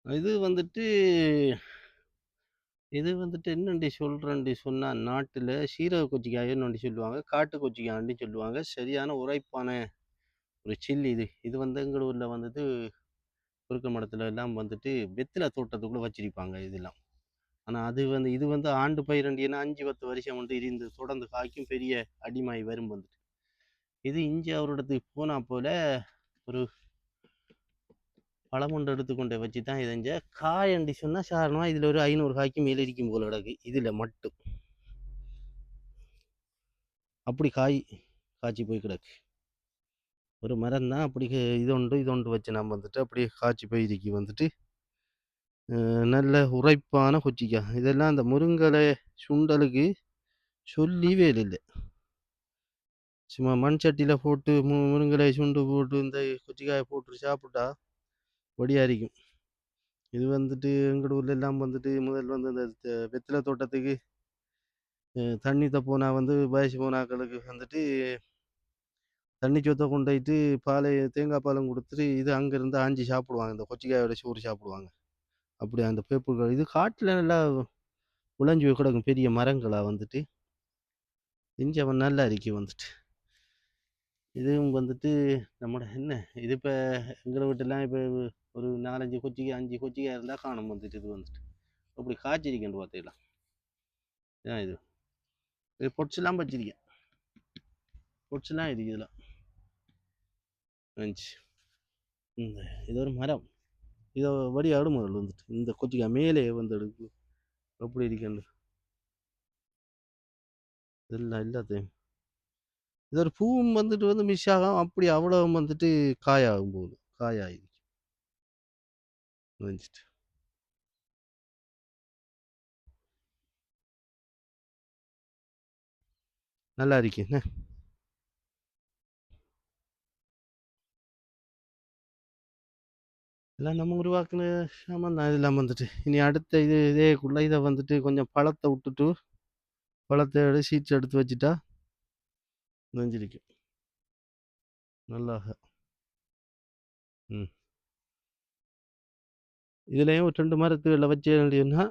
இது வந்துட்டு இது வந்துட்டு என்னண்டி சொல்றேன்டி சொன்னா, நாட்டுல சீரக கொச்சிக்காயன்னு ஒண்ணு சொல்லுவாங்க. காட்டு கொச்சிக்காய்ன்னு சொல்லுவாங்க. சரியான உரைப்பான ஒரு சில்லி இது. இது வந்து எங்க ஊர்ல வந்துட்டு குறுக்கு மடத்துல எல்லாம் வந்துட்டு வெத்தில தோட்டத்துக்குள்ள வச்சிருப்பாங்க இதெல்லாம். ஆனா இது வந்து ஆண்டு பயிரண்டின்னா 5, 10 வருஷம் வந்து இருந்து தொடர்ந்து காய்க்கும் பெரிய அடிமாய் வரும் வந்துட்டு. இது இங்க அவரிடத்துக்கு போனா போல ஒரு பழமுண்டு எடுத்துக்கொண்டு வச்சு தான் இதஞ்ச காயண்டி சொன்னா சாரணமா இதுல ஒரு 500 காய்க்கு மேல இருக்கும் போல கிடக்கு. இதுல மட்டும். அப்படி காய் காய்ச்சி போய் கிடக்கு. ஒரு மரம் தான் அப்படி இதொண்டு வச்சு நம்ம வந்துட்டு அப்படியே காய்ச்சி போய் வந்துட்டு நல்ல உரைப்பான கொச்சிக்காய். இதெல்லாம் அந்த முருங்கலை சுண்டலுக்கு சொல்லிவே இல்லை. சும்மா மண் சட்டியில் போட்டு முருங்கலை சுண்டு போட்டு இந்த கொச்சிக்காயை போட்டு சாப்பிட்டா ஒடியா இருக்கும். இது வந்துட்டு எங்கள் ஊர்ல எல்லாம் வந்துட்டு முதல் வந்து இந்த வெத்திலை தோட்டத்துக்கு தண்ணி தப்போனா வந்து வயசு போனாக்களுக்கு வந்துட்டு தண்ணி சொத்தை கொண்டு போயிட்டு பாலை தேங்காய் பாலும் கொடுத்துட்டு இது அங்கேருந்து ஆஞ்சி சாப்பிடுவாங்க. இந்த கொச்சிக்காயோட சோறு சாப்பிடுவாங்க. அப்படி அந்த பேப்புகள் இது காட்டில் நல்லா விளைஞ்சி கிடக்கும் பெரிய மரங்களா வந்துட்டு இஞ்சி அவன் நல்லா இருக்கி வந்துட்டு இதுவும் வந்துட்டு நம்மட என்ன இது இப்போ எங்களை வீட்டெல்லாம் இப்போ ஒரு 4, 5 கொச்சிக்காய் 5 கொச்சிக்காய் இருந்தால் காணும் வந்துட்டு இது வந்துட்டு அப்படி காய்ச்சிருக்கேன் பார்த்தீங்களா. ஏன் இது பொட்ஸ்லாம் வச்சிருக்கேன். பொட்ஸ்லாம் இருக்கு இதெல்லாம் வந்துச்சு. இந்த இது ஒரு மரம் இதை வடி அடுமுதல் வந்துட்டு இந்த கொச்சிக்காய் மேலே வந்து எடுக்கு எப்படி இருக்கேன்னு இதெல்லாம் எல்லாத்தையும் இது ஒரு பூவும் வந்துட்டு வந்து மிஸ் ஆகும் அப்படி அவ்வளோ வந்துட்டு காயாகும் போகுது காயாகி வந்துட்டு நல்லா இருக்கு என்ன. எல்லாம் நம்ம உருவாக்குன சாமான் தான் இதெல்லாம் வந்துட்டு இனி அடுத்த இதேக்குள்ள இதை வந்துட்டு கொஞ்சம் பழத்தை விட்டுட்டு பழத்தை எடுத்து சீட்ஸ் எடுத்து வச்சுட்டா நெஞ்சிருக்கும் நல்லா. ம் இதுலேயும் ஒரு 2 மரத்துகளில் வச்சு வேண்டியதுன்னா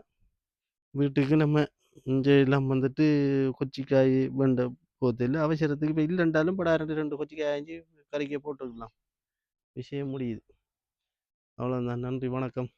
வீட்டுக்கு நம்ம இங்கே எல்லாம் வந்துட்டு கொச்சிக்காய் வெண்டை போதில்லை அவசரத்துக்கு இப்போ இல்லைன்றாலும் படா 2 கொச்சிக்காய் ஆஞ்சு கறிக்க போட்டுக்கலாம் விஷயம் முடியுது. அவ்வளோதான். நன்றி வணக்கம்.